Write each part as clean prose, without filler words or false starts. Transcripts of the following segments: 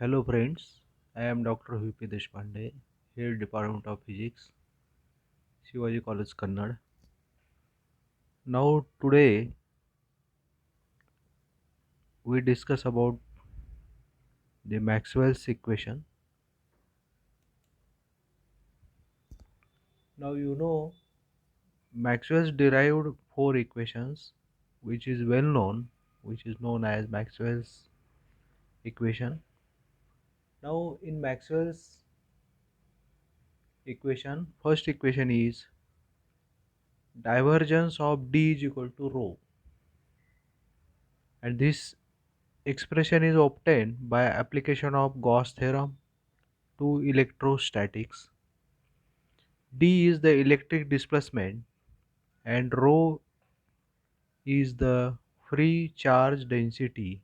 Hello friends, I am Dr. V.P. Deshpande, here Department of Physics, Shivaji College, Kannada. Now today we discuss about the Maxwell's equation. Now you know Maxwell's derived four equations which is well known, which is known as Maxwell's equation. Now in Maxwell's equation, first equation is divergence of D is equal to rho, and this expression is obtained by application of Gauss theorem to electrostatics. D is the electric displacement and rho is the free charge density.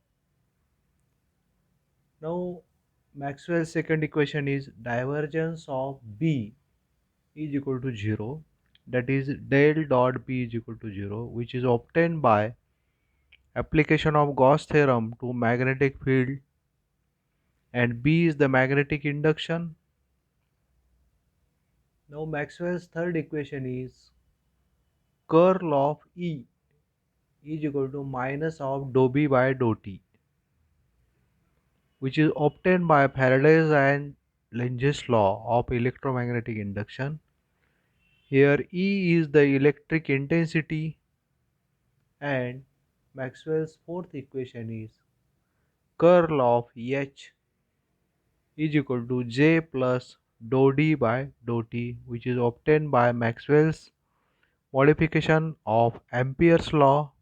Now Maxwell's second equation is divergence of B is equal to 0, that is del dot B is equal to 0, which is obtained by application of Gauss theorem to magnetic field, and B is the magnetic induction. Now Maxwell's third equation is curl of E is equal to minus of dou B by dou T, which is obtained by Faraday's and Lentz's law of electromagnetic induction. Here E is the electric intensity, and Maxwell's fourth equation is curl of H is equal to J plus dou D by dou T, which is obtained by Maxwell's modification of Ampere's law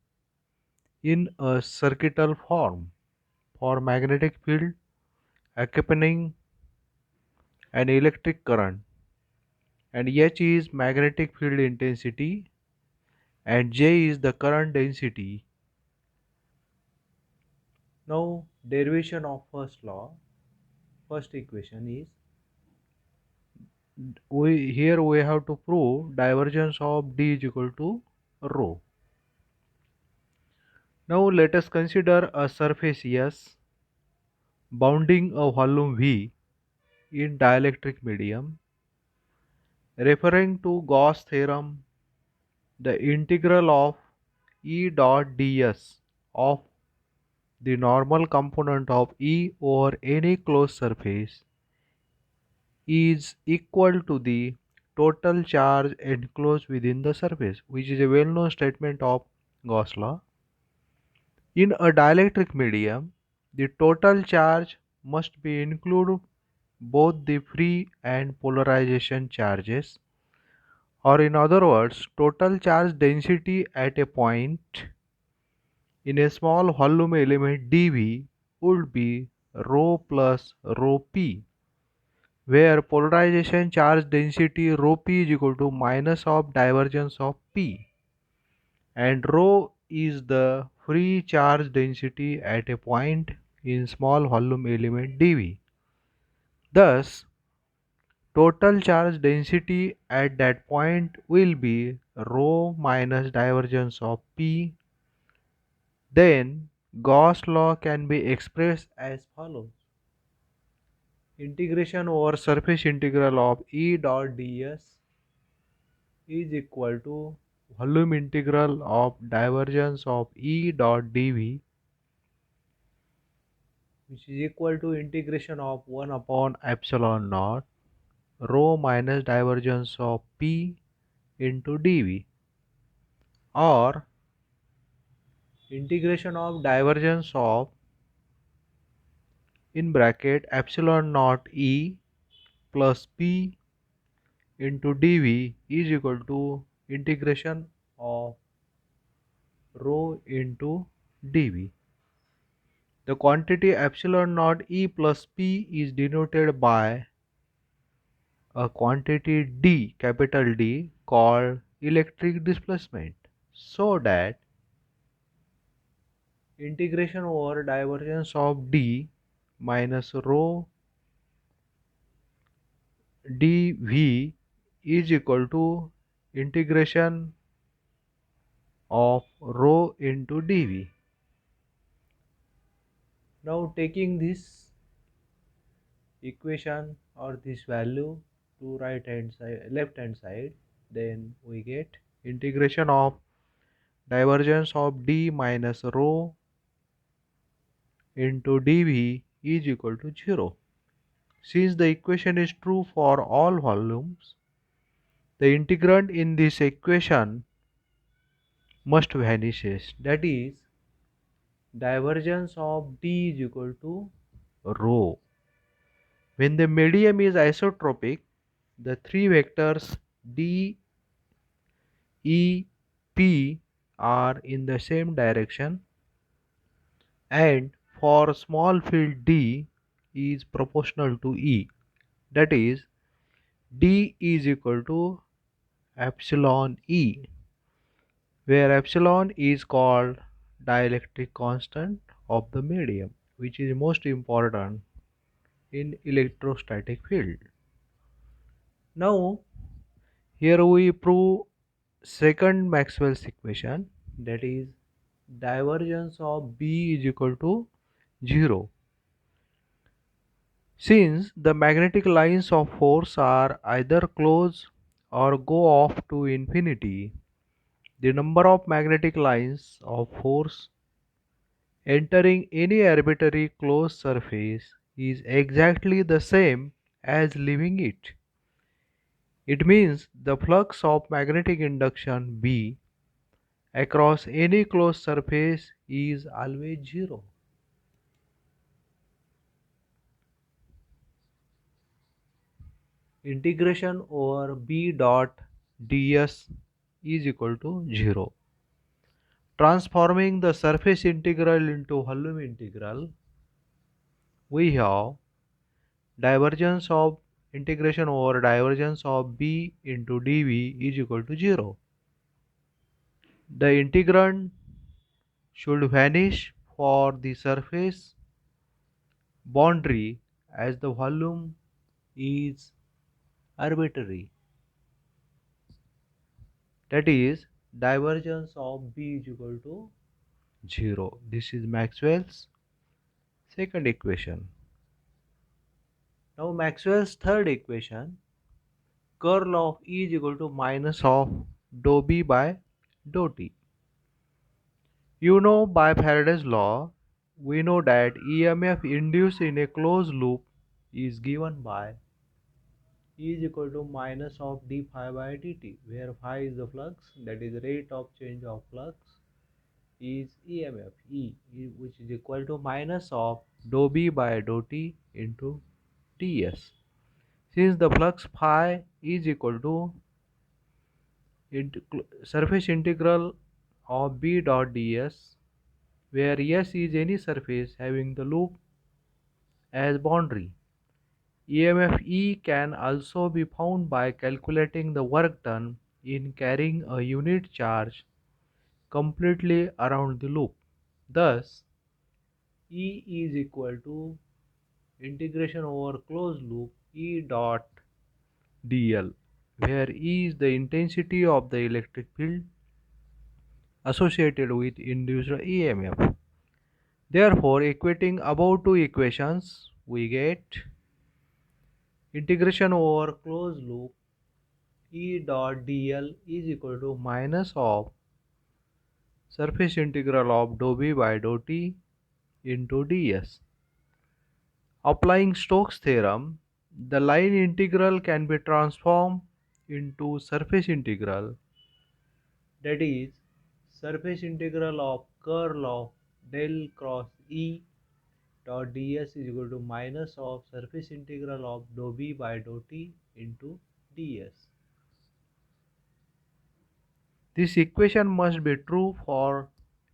in a circuital form for magnetic field accompanying an electric current, and H is magnetic field intensity and J is the current density. Now derivation of first law, first equation is, we have to prove divergence of D is equal to rho. Now let us consider a surface S bounding a volume V in dielectric medium. Referring to Gauss theorem, the integral of E dot ds of the normal component of E over any closed surface is equal to the total charge enclosed within the surface, which is a well-known statement of Gauss law. In a dielectric medium, the total charge must be include both the free and polarization charges, or in other words, total charge density at a point in a small volume element dV would be rho plus rho p, where polarization charge density rho p is equal to minus of divergence of p, and rho is the free charge density at a point in small volume element dV. Thus, total charge density at that point will be rho minus divergence of p. Then Gauss law can be expressed as follows: integration over surface integral of E dot ds is equal to volume integral of divergence of E dot dv, which is equal to integration of 1 upon epsilon naught rho minus divergence of P into dv, or integration of divergence of, in bracket, epsilon naught E plus P into dv is equal to integration of rho into dv. The quantity epsilon naught E plus P is denoted by a quantity D, capital D, called electric displacement, so that integration over divergence of D minus rho dV is equal to integration of rho into dV. Now taking this equation or this value to right hand side, left hand side, then we get integration of divergence of d minus rho into dv is equal to 0. Since the equation is true for all volumes, the integrand in this equation must vanishes. That is, divergence of d is equal to rho. When the medium is isotropic, the three vectors d, e, p are in the same direction, and for small field d is proportional to e. That is, d is equal to epsilon e, where epsilon is called dielectric constant of the medium, which is most important in electrostatic field. Now here we prove second Maxwell's equation, that is divergence of B is equal to 0. Since the magnetic lines of force are either close or go off to infinity, the number of magnetic lines of force entering any arbitrary closed surface is exactly the same as leaving it. It means the flux of magnetic induction B across any closed surface is always 0. Integration over B dot ds is equal to 0. Transforming the surface integral into volume integral, we have divergence of integration over divergence of B into dV is equal to 0. The integrand should vanish for the surface boundary as the volume is arbitrary. That is, divergence of B is equal to 0. This is Maxwell's second equation. Now Maxwell's third equation, curl of E is equal to minus of dou B by dou T. You know, by Faraday's law, we know that EMF induced in a closed loop is given by E is equal to minus of d phi by dt, where phi is the flux, that is rate of change of flux, is EMF E, which is equal to minus of dou B by dou T into ds. Since the flux phi is equal to surface integral of B dot ds, where S is any surface having the loop as boundary. EMF E can also be found by calculating the work done in carrying a unit charge completely around the loop. Thus, E is equal to integration over closed loop E dot dl, where E is the intensity of the electric field associated with induced EMF. Therefore, equating above two equations, we get integration over closed loop E dot dl is equal to minus of surface integral of dou B by dou T into ds. Applying Stokes' theorem, the line integral can be transformed into surface integral, that is, surface integral of curl of del cross E dot ds is equal to minus of surface integral of dou B by dou T into ds. This equation must be true for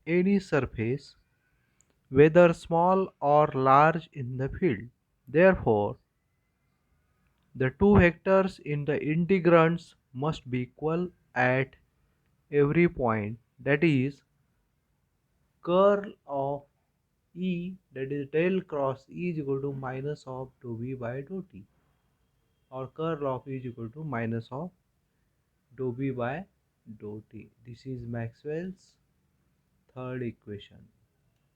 any surface, whether small or large in the field. Therefore, the two vectors in the integrands must be equal at every point. That is, curl of E, that is del cross E, is equal to minus of dou B by dou T, or curl of E is equal to minus of dou B by dou T. This is Maxwell's third equation.